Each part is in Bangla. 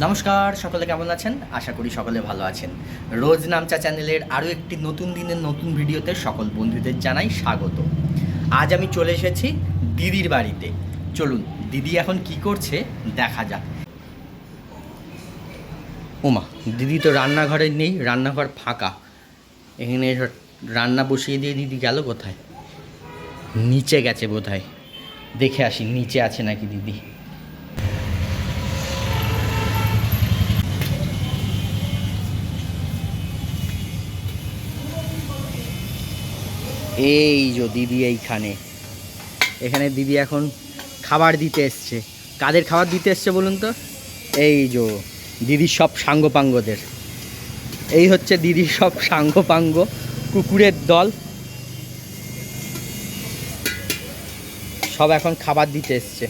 নমস্কার, সকলে কেমন আছেন? আশা করি সকলে ভালো আছেন। রোজ নামচা চ্যানেলের আরও একটি নতুন দিনের নতুন ভিডিওতে সকল বন্ধুদের জানাই স্বাগত। আজ আমি চলে এসেছি দিদির বাড়িতে। চলুন দিদি এখন কি করছে দেখা যাক। ওমা, দিদি তো রান্নাঘরে নেই, রান্নাঘর ফাঁকা। এখানে রান্না বসিয়ে দিয়ে দিদি গেল কোথায়? নিচে গেছে বোধহয়। দেখে আসি নিচে আছে নাকি দিদি। এই যে দিদি এইখানে, এখানে দিদি এখন খাবার দিতে এসছে। কাদের খাবার দিতে এসছে বলুন তো? এই যে দিদির সব সাঙ্গপাঙ্গদের। এই হচ্ছে দিদির সব সাঙ্গপাঙ্গ, কুকুরের দল। সব এখন খাবার দিতে এসছে।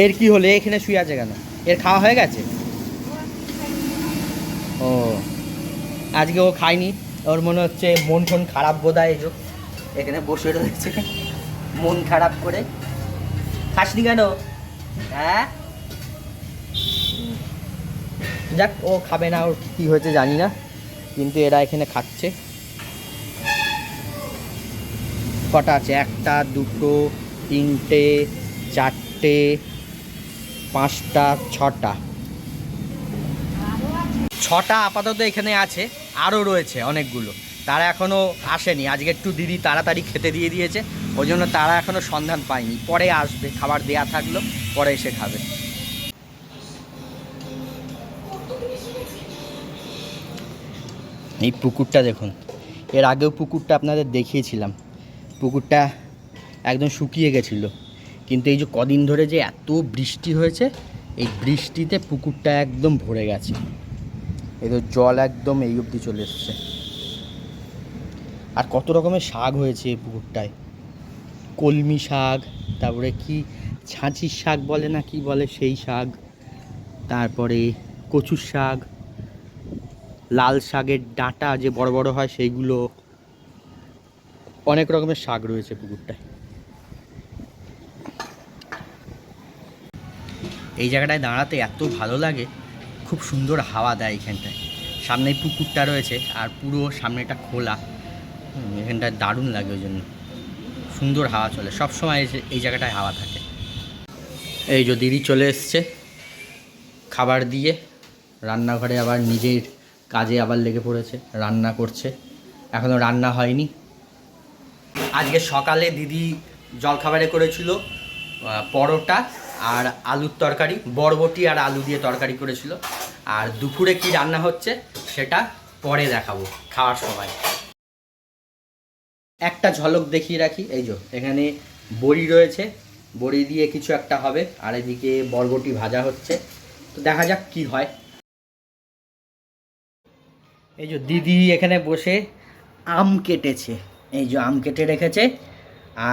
এর কি হলে এখানে শুয়ে আছে কেন? এর খাওয়া হয়ে গেছে? ও, আজকে ও খায়নি। ওর মনে হচ্ছে মন টন খারাপ বোধহয়। এই যে এখানে বসে রয়েছে মন খারাপ করে। খাসনি কেন? হ্যাঁ, যাক, ও খাবে না, ওর কী হয়েছে জানি না, কিন্তু এরা এখানে খাচ্ছে। কটা আছে? একটা, দুটো, তিনটে, চারটে, পাঁচটা, ছটা। ছটা আপাতত এখানে আছে, আরও রয়েছে অনেকগুলো। তারা এখনও আসেনি। আজকে একটু দিদি তাড়াতাড়ি খেতে দিয়ে দিয়েছে, ওই জন্য তারা এখনও সন্ধান পায়নি। পরে আসবে, খাবার দেয়া থাকলো, পরে এসে খাবে। এই পুকুরটা দেখুন, এর আগেও পুকুরটা আপনাদের দেখিয়েছিলাম। পুকুরটা একদম শুকিয়ে গেছিলো, কিন্তু এই যে কদিন ধরে যে এত বৃষ্টি হয়েছে, এই বৃষ্টিতে পুকুরটা একদম ভরে গেছে। এই তো জল একদম এই অবধি চলে এসছে। আর কত রকমের শাক হয়েছে এই পুকুরটায়। কলমি শাক, তারপরে কি ছাঁচির শাক বলে না কি বলে সেই শাক, তারপরে কচুর শাক, লাল শাকের ডাঁটা যে বড় বড় হয় সেইগুলো, অনেক রকমের শাক রয়েছে পুকুরটায়। এই জায়গাটায় দাঁড়াতে এত ভালো লাগে, খুব সুন্দর হাওয়া দেয় এইখানটায়। সামনেই পুকুরটা রয়েছে আর পুরো সামনেটা খোলা। এখানটায় দারুণ লাগে, ওই জন্য সুন্দর হাওয়া চলে সব সময়। এই জায়গাটায় হাওয়া থাকে। এই যে দিদি চলে এসছে খাবার দিয়ে, রান্নাঘরে আবার নিজের কাজে আবার লেগে পড়েছে, রান্না করছে। এখনও রান্না হয়নি। আজকে সকালে দিদি জলখাবারে করেছিল পরোটা আর আলুর তরকারি, বরবটি আর আলু দিয়ে তরকারি করেছিল। আর দুপুরে কি রান্না হচ্ছে সেটা পরে দেখাবো খাওয়ার সময়। একটা ঝলক দেখিয়ে রাখি। এই যে এখানে বড়ি রয়েছে, বড়ি দিয়ে কিছু একটা হবে। আর এদিকে বরবটি ভাজা হচ্ছে, তো দেখা যাক কি হয়। এই যে দিদি এখানে বসে আম কেটেছে। এই যে আম কেটে রেখেছে।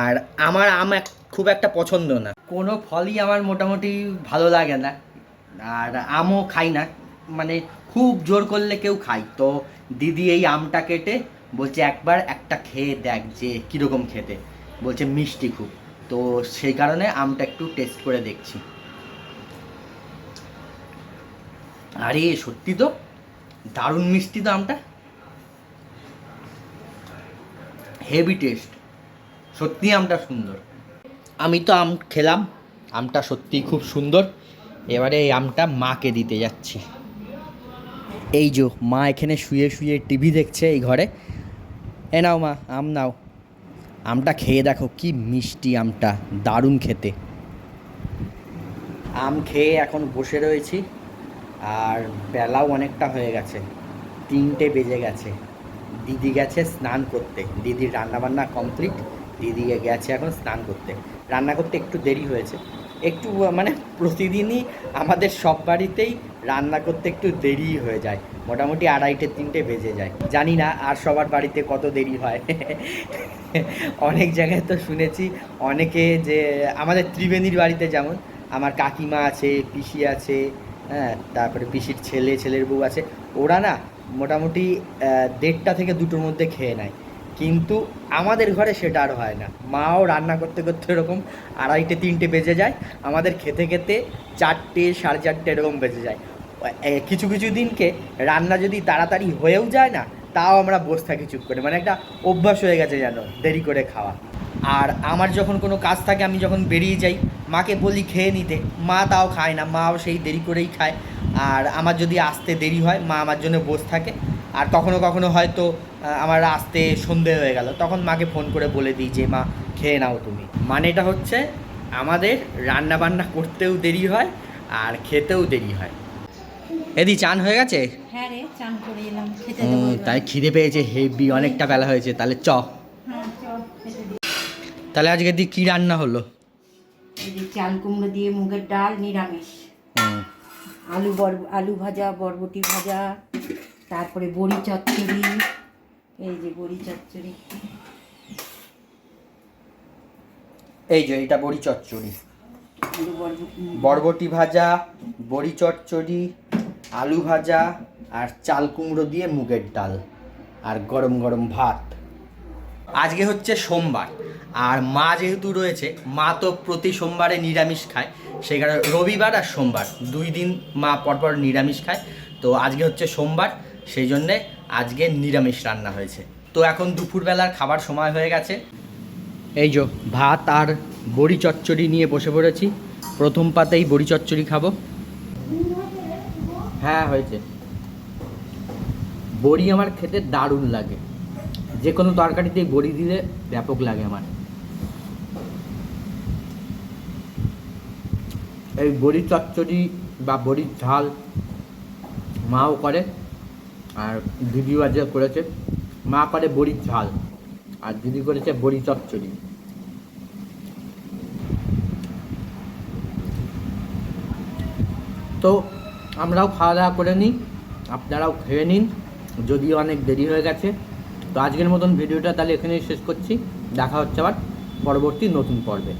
আর আমার আম খুব একটা পছন্দ না, কোনো ফলই আমার মোটামুটি ভালো লাগে না। আর আমও খাই না, মানে খুব জোর করলে কেউ খাই। তো দিদি এই আমটা কেটে বলছে একবার একটা খেয়ে দেখ যে কীরকম খেতে। বলছে মিষ্টি খুব, তো সেই কারণে আমটা একটু টেস্ট করে দেখছি। আরে সত্যি তো দারুণ মিষ্টি তো আমটা, হেভি টেস্ট। সত্যি আমটা সুন্দর। আমি তো আম খেলাম, আমটা সত্যিই খুব সুন্দর। এবারে এই আমটা মাকে দিতে যাচ্ছি। এই যে মা এখানে শুয়ে শুয়ে টিভি দেখছে এই ঘরে। এ নাও মা, আম নাও, আমটা খেয়ে দেখো কি মিষ্টি আমটা, দারুণ খেতে। আম খেয়ে এখন বসে রয়েছি। আর বেলাও অনেকটা হয়ে গেছে, 3টে বেজে গেছে। দিদি গেছে স্নান করতে, দিদির রান্নাবান্না কমপ্লিট। দিদি গেছে এখন স্নান করতে। রান্না করতে একটু দেরি হয়েছে, একটু মানে প্রতিদিনই আমাদের সব বাড়িতেই রান্না করতে একটু দেরি হয়ে যায়। মোটামুটি 2:30-3টে বেজে যায়। জানি না আর সবার বাড়িতে কত দেরি হয়। অনেক জায়গায় তো শুনেছি অনেকে, যে আমাদের ত্রিবেণীর বাড়িতে যেমন আমার কাকিমা আছে, পিসি আছে, হ্যাঁ, তারপরে পিসির ছেলের বউ আছে, ওরা না মোটামুটি 1:30 থেকে 2টোর মধ্যে খেয়ে নেয়। কিন্তু আমাদের ঘরে সেটা আর হয় না। মাও রান্না করতে করতে এরকম 2:30-3টে বেজে যায়, আমাদের খেতে খেতে 4টে 4:30 এরকম বেজে যায়। কিছু কিছু দিনকে রান্না যদি তাড়াতাড়ি হয়েও যায় না, তাও আমরা বসে থাকি চুপ করে, মানে একটা অভ্যাস হয়ে গেছে যেন দেরি করে খাওয়া। আর আমার যখন কোনো কাজ থাকে, আমি যখন বেরিয়ে যাই, মাকে বলি খেয়ে নিতে, মা তাও খায় না, মাও সেই দেরি করেই খায়। আর আমার যদি আসতে দেরি হয়, মা আমার জন্য বসে থাকে। আর কখনো কখনো হয়তো আমার আসতে সন্ধে হয়ে গেল, তখন মাকে ফোন করে বলে দিই যে মা খেয়ে নাও তুমি। মানেটা হচ্ছে আমাদের রান্না বান্না করতেও দেরি হয় আর খেতেও দেরি হয়। এদি চান হয়ে গেছে? হ্যাঁ রে, চান করে এলাম, খেতে দেবো এবার। তাই খিদে পেয়েছে হেভি, অনেকটা বেলা হয়েছে। তাহলে হ্যাঁ চল খেতে দিই। তাহলে আজকে দি কী রান্না হলো? এই যে চাল কুমড়ো দিয়ে মুগের ডাল, নিরামিষ। আলু ভাজা, বরবটি ভাজা, তারপরে বড়ি চচ্চড়ি। এই যে বড়ি চচ্চড়ি। এই যে এটা বড়ি চচ্চড়ি, আলু বরবটি। বরবটি ভাজা, বড়ি চচ্চড়ি, আলু ভাজা, আর চাল কুমড়ো দিয়ে মুগের ডাল, আর গরম গরম ভাত। আজকে হচ্ছে সোমবার, আর মা যেহেতু রয়েছে, মা তো প্রতি সোমবারে নিরামিষ খায়। সেই কারণে রবিবার আর সোমবার 2 দিন মা পরপর নিরামিষ খায়। তো আজকে হচ্ছে সোমবার, সেই জন্যে আজকে নিরামিষ রান্না হয়েছে। তো এখন দুপুরবেলার খাবার সময় হয়ে গেছে। এই যে ভাত আর বড়ি চচ্চড়ি নিয়ে বসে পড়েছি। প্রথম পাতেই বড়ি চচ্চড়ি খাবো। হ্যাঁ হয়েছে। বড়ি আমার খেতে দারুণ লাগে, যে কোনো তরকারিতেই বড়ি দিলে ব্যাপক লাগে আমার। এই বড়ি চচ্চড়ি বা বড়ির ঝাল মাও করে, আর দিদিও আজকে করেছে। মা করে বড়ির ঝাল, আর দিদি করেছে বড়ি চচ্চড়ি। তো আমরাও খাওয়া দাওয়া করে নিই, আপনারাও খেয়ে নিন, যদিও অনেক দেরি হয়ে গেছে। তো আজকের মতন ভিডিওটা তাহলে এখানেই শেষ করছি। দেখা হচ্ছে আবার পরবর্তী নতুন পর্বে।